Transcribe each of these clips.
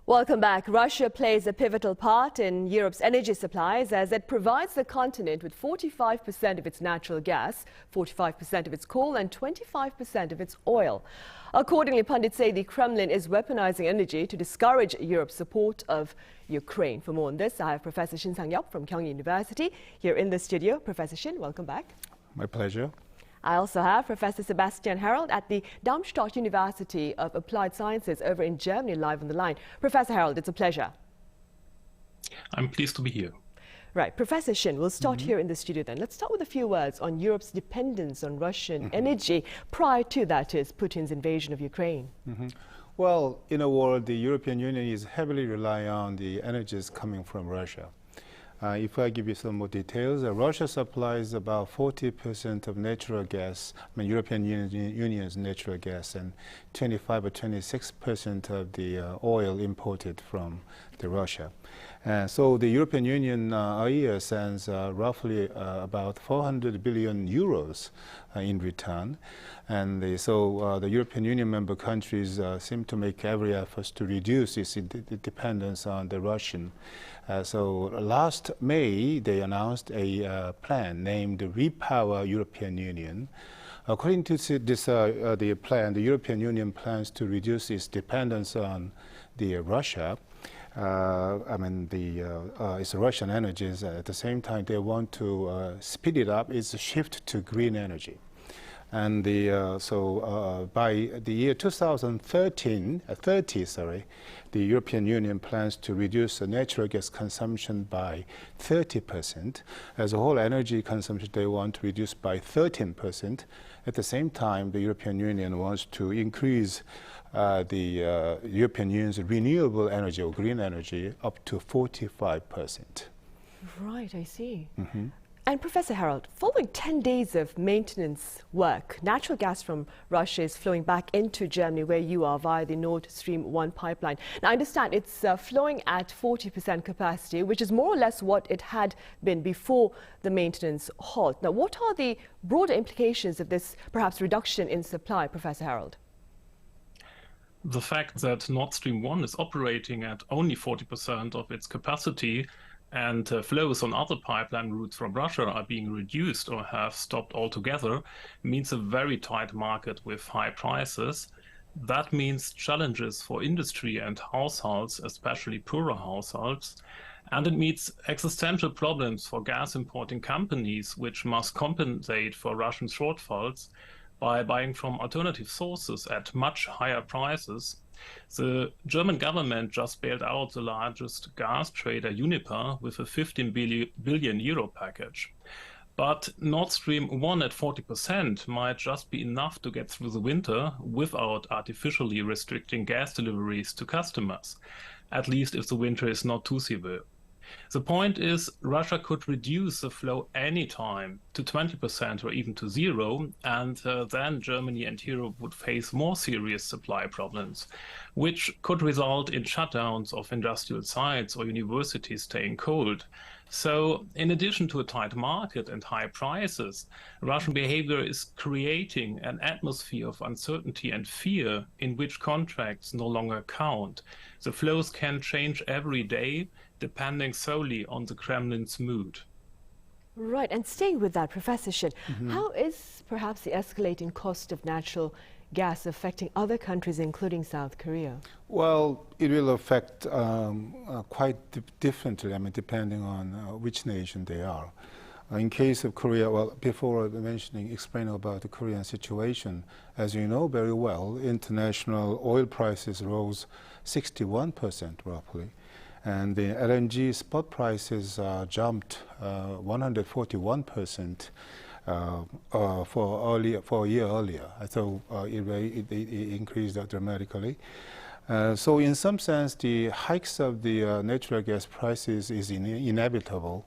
Welcome back. Russia plays a pivotal part in Europe's energy supplies as it provides the continent with 45% of its natural gas, 45% of its coal and 25% of its oil. Accordingly, pundits say the Kremlin is weaponizing energy to discourage Europe's support of Ukraine. For more on this, I have Professor Shin Sang-hyup from Kyung Hee University here in the studio. Professor Shin, welcome back. My pleasure. I also have Professor Sebastian Herold at the Darmstadt University of Applied Sciences over in Germany live on the line. Professor Herold, it's a pleasure. I'm pleased to be here. Right. Professor Shin, we'll start here in the studio then. Let's start with a few words on Europe's dependence on Russian energy prior to, that is, Putin's invasion of Ukraine. Well, in a world, the European Union is heavily relying on the energies coming from Russia. If I give you some more details, Russia supplies about 40% of natural gas, European Union's natural gas, and 25 or 26% of the oil imported from Russia. So the European Union a year sends roughly about 400 billion euros in return. And so the European Union member countries seem to make every effort to reduce its dependence on the Russian. So last May, they announced a plan named Repower European Union. According to this, the plan, the European Union plans to reduce its dependence on Russia. It's Russian energies. At the same time, they want to speed it up its shift to green energy. And by the year 2030, the European Union plans to reduce the natural gas consumption by 30%. As a whole energy consumption, they want to reduce by 13%. At the same time, the European Union wants to increase the European Union's renewable energy or green energy up to 45%. Right, I see. And Professor Herold, following 10 days of maintenance work, natural gas from Russia is flowing back into Germany, where you are, via the Nord Stream 1 pipeline. Now, I understand it's flowing at 40% capacity, which is more or less what it had been before the maintenance halt. Now, what are the broader implications of this perhaps reduction in supply, Professor Herold? The fact that Nord Stream 1 is operating at only 40% of its capacity and flows on other pipeline routes from Russia are being reduced or have stopped altogether means a very tight market with high prices. That means challenges for industry and households, especially poorer households. And it means existential problems for gas importing companies, which must compensate for Russian shortfalls by buying from alternative sources at much higher prices. The German government just bailed out the largest gas trader, Uniper, with a 15 billion euro package. But Nord Stream 1 at 40% might just be enough to get through the winter without artificially restricting gas deliveries to customers, at least if the winter is not too severe. The point is, Russia could reduce the flow anytime to 20% or even to zero, and then Germany and Europe would face more serious supply problems, which could result in shutdowns of industrial sites or universities staying cold. So, in addition to a tight market and high prices, Russian behavior is creating an atmosphere of uncertainty and fear in which contracts no longer count. The flows can change every day, depending solely on the Kremlin's mood. Right, and staying with that, Professor Shin, how is perhaps the escalating cost of natural gas affecting other countries, including South Korea? Well, it will affect quite differently, depending on which nation they are. In case of Korea, well, before explaining about the Korean situation, as you know very well, international oil prices rose 61% roughly. And the LNG spot prices jumped 141% for a year earlier. So it increased dramatically. So in some sense, the hikes of the natural gas prices is inevitable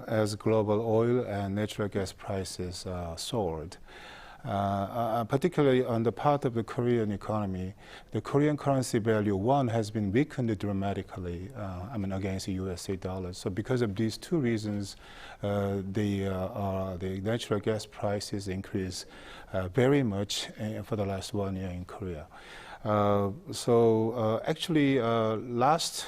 as global oil and natural gas prices soared. Particularly on the part of the Korean economy, the Korean currency value, one, has been weakened dramatically, against the USA dollar. So because of these two reasons, the natural gas prices increased very much for the last 1 year in Korea. Actually, last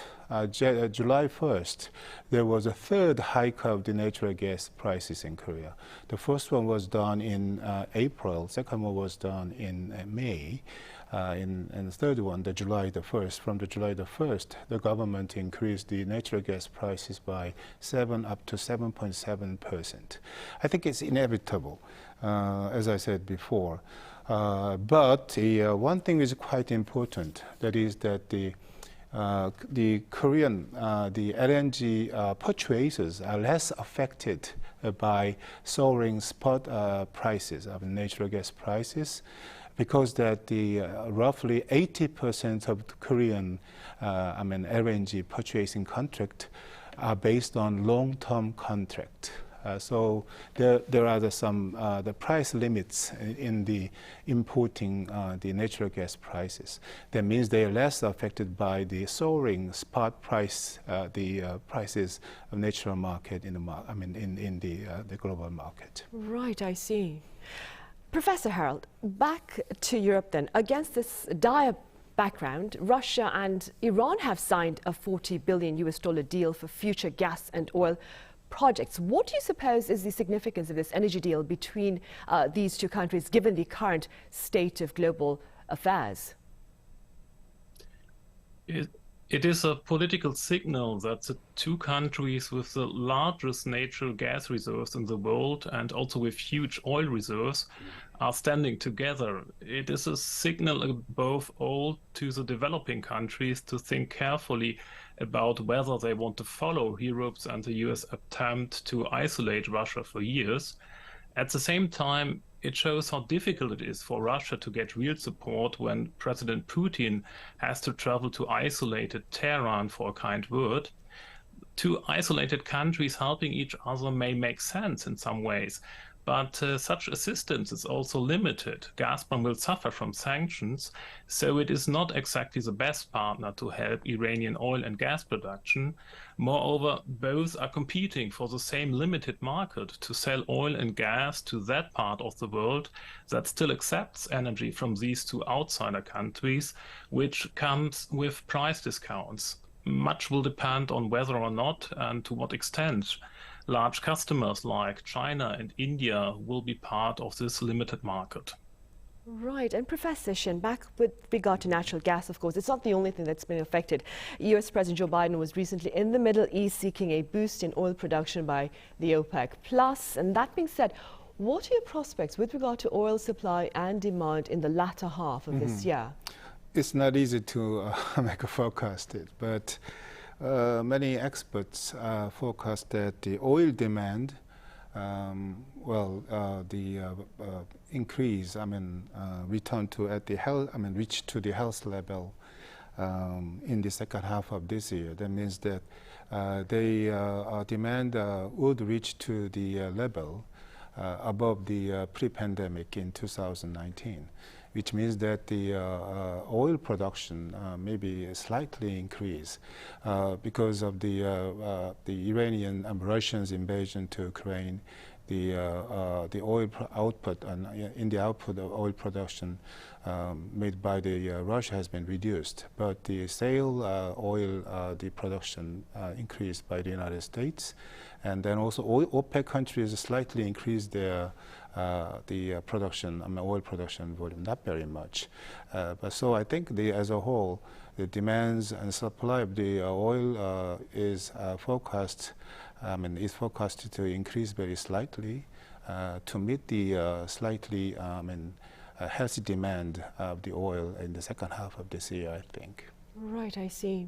July 1st, there was a third hike of the natural gas prices in Korea. The first one was done in April, second one was done in May. And the third one, from the July the 1st, the government increased the natural gas prices by up to 7.7%. I think it's inevitable, as I said before. But one thing is quite important, that is that the Korean, the LNG purchasers are less affected by soaring spot prices of natural gas prices, because that the roughly 80% of the Korean LNG purchasing contract are based on long-term contract. So there are some the price limits in the importing the natural gas prices. That means they are less affected by the soaring spot price, the prices of natural market in the global market. Right, I see. Professor Herold, back to Europe then. Against this dire background, Russia and Iran have signed a $40 billion deal for future gas and oil projects. What do you suppose is the significance of this energy deal between these two countries, given the current state of global affairs? It is a political signal that the two countries with the largest natural gas reserves in the world and also with huge oil reserves are standing together. It is a signal above all to the developing countries to think carefully about whether they want to follow Europe's and the US attempt to isolate Russia for years. At the same time, it shows how difficult it is for Russia to get real support when President Putin has to travel to isolated Tehran for a kind word. Two isolated countries helping each other may make sense in some ways, but such assistance is also limited. Gazprom will suffer from sanctions, so it is not exactly the best partner to help Iranian oil and gas production. Moreover, both are competing for the same limited market to sell oil and gas to that part of the world that still accepts energy from these two outsider countries, which comes with price discounts. Much will depend on whether or not and to what extent large customers like China and India will be part of this limited market. Right. And Professor Shin, back with regard to natural gas, of course, it's not the only thing that's been affected. US President Joe Biden was recently in the Middle East seeking a boost in oil production by the OPEC Plus. And that being said, what are your prospects with regard to oil supply and demand in the latter half of this year? It's not easy to make a forecast, but many experts forecast that the oil demand increase, return to reach to the health level in the second half of this year. That means that demand would reach to the level above the pre-pandemic in 2019, which means that the oil production maybe slightly increase because of the Iranian and Russians' invasion to Ukraine. The oil output in the output of oil production made by the Russia has been reduced, but the sale oil the production increased by the United States, and then also OPEC countries slightly increased their the production, oil production volume, not very much, but so I think as a whole, the demands and supply of the oil is forecast. Is forecasted to increase very slightly to meet the slightly healthy demand of the oil in the second half of this year, I think. Right, I see.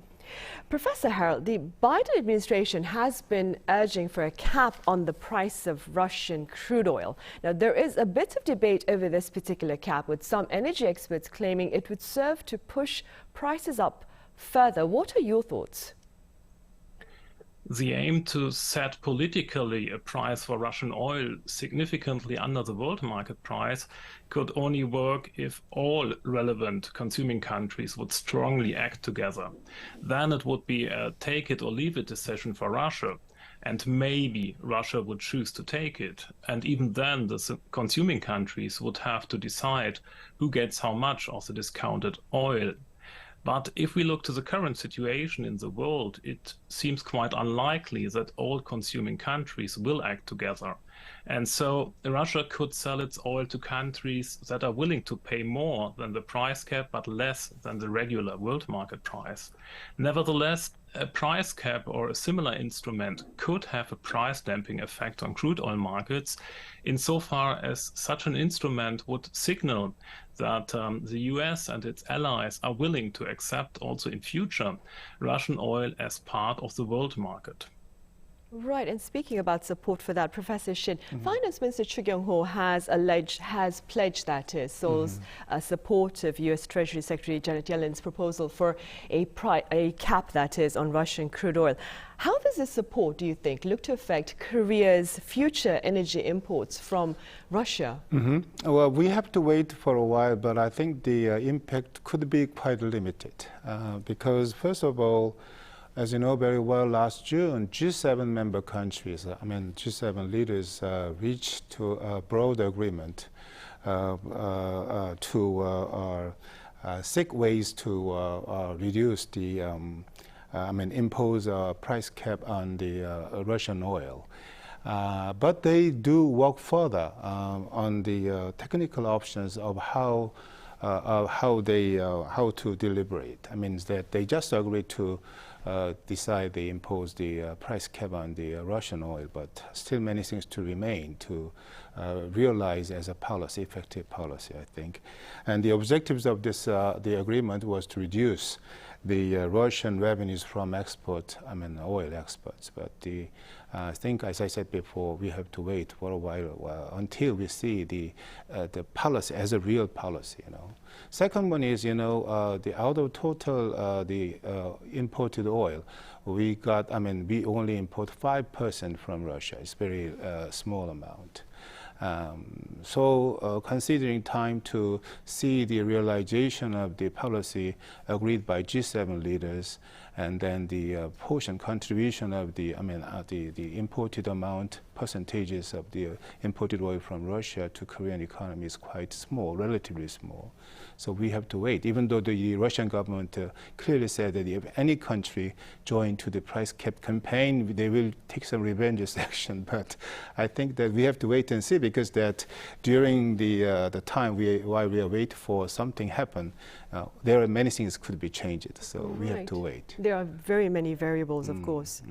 Professor Herold, the Biden administration has been urging for a cap on the price of Russian crude oil. Now, there is a bit of debate over this particular cap, with some energy experts claiming it would serve to push prices up further. What are your thoughts? The aim to set politically a price for Russian oil significantly under the world market price could only work if all relevant consuming countries would strongly act together. Then it would be a take it or leave it decision for Russia. and maybe Russia would choose to take it. And even then, the consuming countries would have to decide who gets how much of the discounted oil. But if we look to the current situation in the world, it seems quite unlikely that all consuming countries will act together. And so Russia could sell its oil to countries that are willing to pay more than the price cap, but less than the regular world market price. Nevertheless, a price cap or a similar instrument could have a price damping effect on crude oil markets, insofar as such an instrument would signal that the US and its allies are willing to accept also in future Russian oil as part of the world market. Right, and speaking about support for that, Professor Shin, Finance Minister Kyung Hee has pledged that Seoul's support of U.S. Treasury Secretary Janet Yellen's proposal for a cap, that is, on Russian crude oil. How does this support, do you think, look to affect Korea's future energy imports from Russia? Well, we have to wait for a while, but I think the impact could be quite limited because, first of all, as you know very well, last June, G7 member countries, G7 leaders reached to a broad agreement to seek ways to reduce the, impose a price cap on the Russian oil. But they do work further on the technical options of how to deliberate. I mean, that they just agreed to decide they impose the price cap on the Russian oil, but still many things to remain to realize as a policy, effective policy, I think. And the objectives of this, the agreement was to reduce the Russian revenues from oil exports. But I think, as I said before, we have to wait for a while until we see the policy as a real policy. Second one is, the out of total the imported oil, we only import 5% from Russia. It's very small amount. So considering time to see the realization of the policy agreed by G7 leaders, and then the portion contribution of the imported amount, percentages of the imported oil from Russia to Korean economy is quite small, relatively small. So we have to wait, even though the Russian government clearly said that if any country joined to the price cap campaign, they will take some revenge action. But I think that we have to wait and see, because that during the time while we are waiting for something happen, there are many things could be changed. So we have to wait. There are very many variables, of course.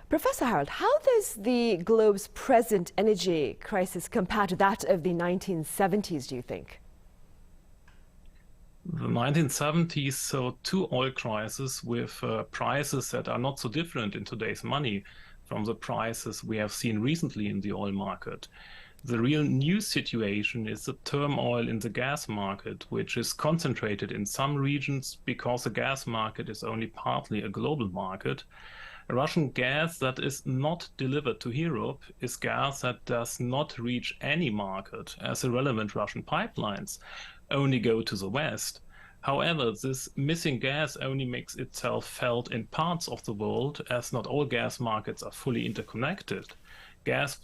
Professor Herold, how does the globe's present energy crisis compare to that of the 1970s, do you think? The 1970s saw two oil crises with prices that are not so different in today's money from the prices we have seen recently in the oil market. The real new situation is the turmoil in the gas market, which is concentrated in some regions because the gas market is only partly a global market. Russian gas that is not delivered to Europe is gas that does not reach any market, as the relevant Russian pipelines only go to the West. However, this missing gas only makes itself felt in parts of the world, as not all gas markets are fully interconnected. Gas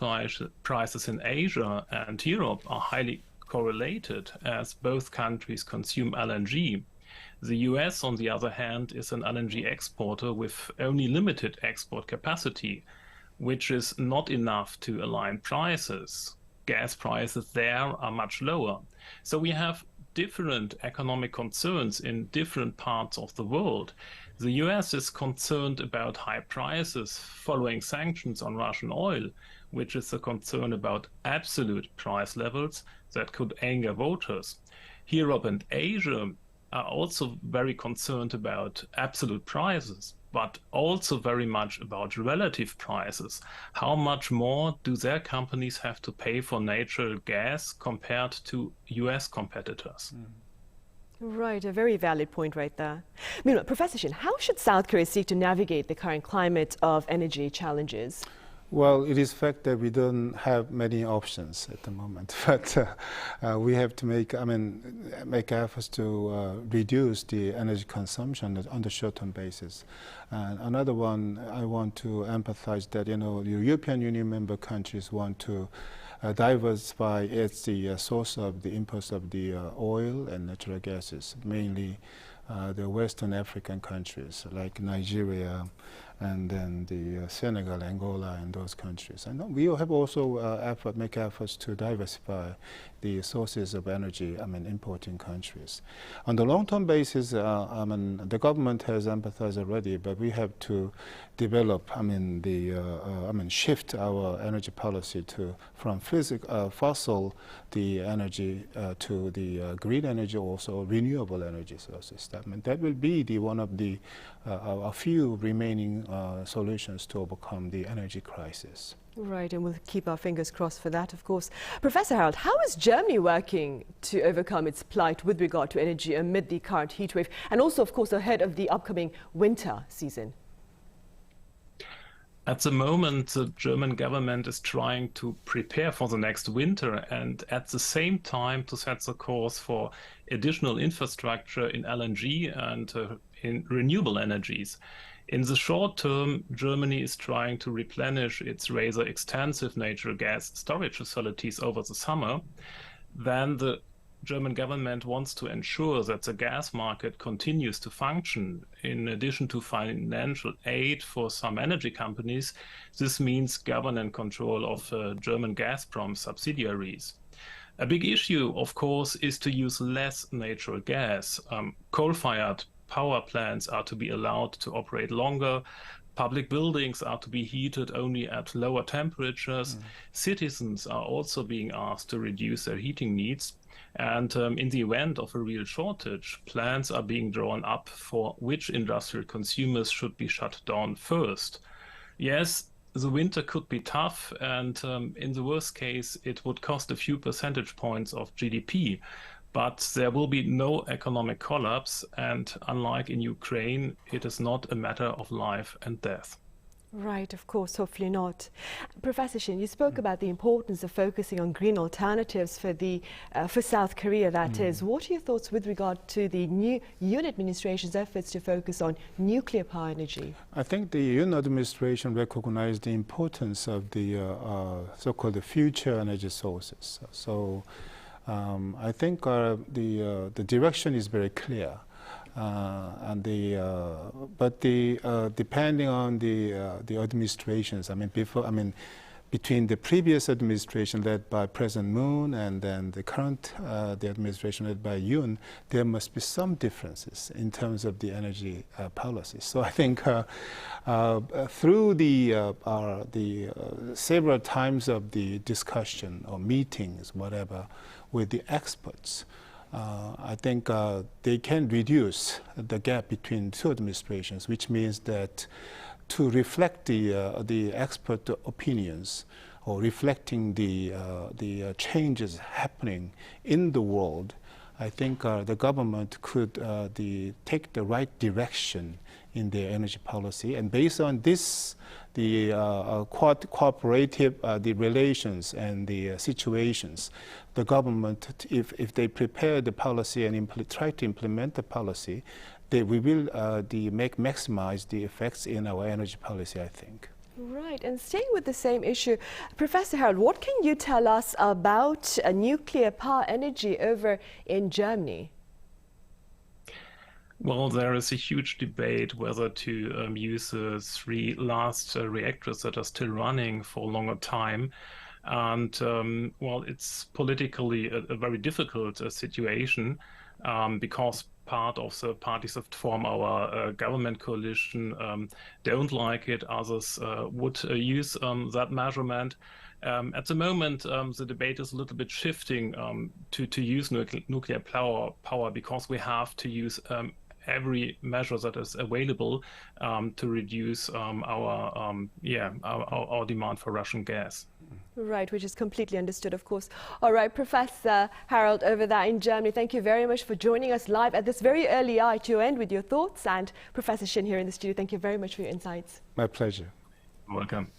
prices in Asia and Europe are highly correlated, as both countries consume LNG. The US, on the other hand, is an LNG exporter with only limited export capacity, which is not enough to align prices. Gas prices there are much lower. So we have different economic concerns in different parts of the world. The US is concerned about high prices following sanctions on Russian oil, which is a concern about absolute price levels that could anger voters. Europe and Asia are also very concerned about absolute prices, but also very much about relative prices. How much more do their companies have to pay for natural gas compared to US competitors? Right, a very valid point right there. Meanwhile, Professor Shin, how should South Korea seek to navigate the current climate of energy challenges? Well, it is fact that we don't have many options at the moment, but we have to make efforts to reduce the energy consumption on the short-term basis. And another one, I want to emphasize that, the European Union member countries want to diversify the source of the imports of the oil and natural gases, mainly the Western African countries like Nigeria, and then the Senegal, Angola, and those countries. And we have also make efforts to diversify the sources of energy, importing countries. On the long-term basis, the government has emphasized already, but we have to develop, shift our energy policy from fossil the energy to the green energy, also renewable energy sources. That will be one of the a few remaining solutions to overcome the energy crisis. Right, and we'll keep our fingers crossed for that, of course. Professor Herold, how is Germany working to overcome its plight with regard to energy amid the current heat wave, and also, of course, ahead of the upcoming winter season? At the moment, the German government is trying to prepare for the next winter and at the same time to set the course for additional infrastructure in LNG and in renewable energies. In the short term, Germany is trying to replenish its rather extensive natural gas storage facilities over the summer. Then the German government wants to ensure that the gas market continues to function. In addition to financial aid for some energy companies, this means government control of German Gazprom subsidiaries. A big issue, of course, is to use less natural gas. Coal-fired power plants are to be allowed to operate longer. Public buildings are to be heated only at lower temperatures. Citizens are also being asked to reduce their heating needs. And in the event of a real shortage, plans are being drawn up for which industrial consumers should be shut down first. Yes, the winter could be tough, and in the worst case, it would cost a few percentage points of GDP. But there will be no economic collapse, and unlike in Ukraine, it is not a matter of life and death. Right, of course, hopefully not. Professor Shin, you spoke about the importance of focusing on green alternatives for South Korea, that is. What are your thoughts with regard to the new Yoon administration's efforts to focus on nuclear power energy? I think the Yoon administration recognized the importance of the so-called future energy sources. So I think the direction is very clear. Depending on the administrations, between the previous administration led by President Moon and then the current the administration led by Yoon, there must be some differences in terms of the energy policy. So I think through the several times of the discussion or meetings, whatever, with the experts, I think they can reduce the gap between two administrations, which means that to reflect the expert opinions or reflecting the changes happening in the world, I think the government could take the right direction in their energy policy, and based on this, the cooperative the relations and the situations, the government, if they prepare the policy and try to implement the policy, we will maximize the effects in our energy policy, I think. Right, and staying with the same issue, Professor Herold, what can you tell us about nuclear power energy over in Germany? Well, there is a huge debate whether to use the three last reactors that are still running for a longer time. And, well, it's politically a very difficult situation because part of the parties that form our government coalition don't like it. Others would use that measurement. At the moment, the debate is a little bit shifting to use nuclear power because we have to use every measure that is available to reduce our demand for Russian gas. Right, which is completely understood, of course. All right, Professor Herold over there in Germany, thank you very much for joining us live at this very early hour to end with your thoughts. And Professor Shin here in the studio, thank you very much for your insights. My pleasure. Welcome.